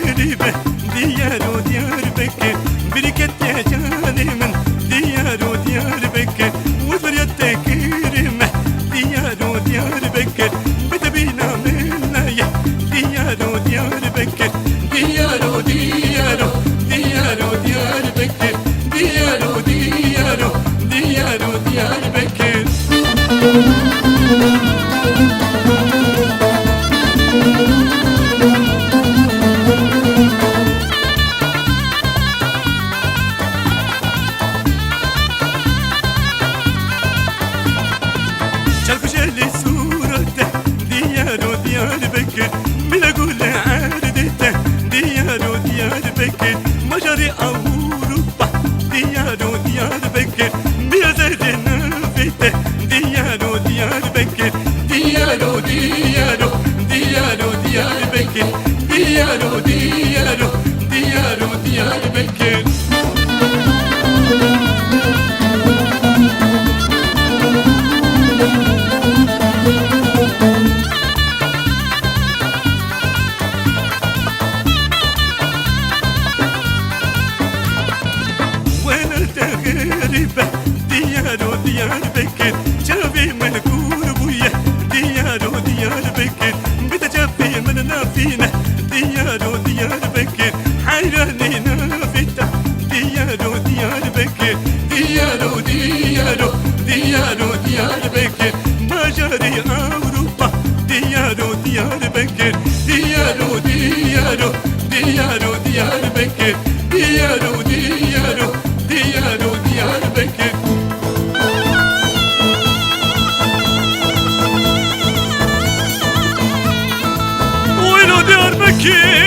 غريبة ديار وديار بك بركت يا جاني من ديار وديار بك وفريت كريمة ديار وديار بك بتبينا منا يا ديار وديار بك ديار وديار ديار وديار بك ديار وديار ديار وديار بك شالكو صورته ديار وديار بك بلا قول عردته ديار وديار بك مجري أوروبا ديار وديار بك بلا زاد نافته ديار وديار بك ديار وديار ديار وديار بك ديار وديار ديار وديار بك غريبة ديار وديار بك جابي من كوربوية ديار وديار بك بتجابي من نافينة ديار وديار بك حيراني نافته ديار وديار بك ديار وديار ديار وديار بك ما جاري أوروبا ديار وديار بك ديار وديار ديار وديار بك ديار وديار ديار وديار بك ويلو ديار بكي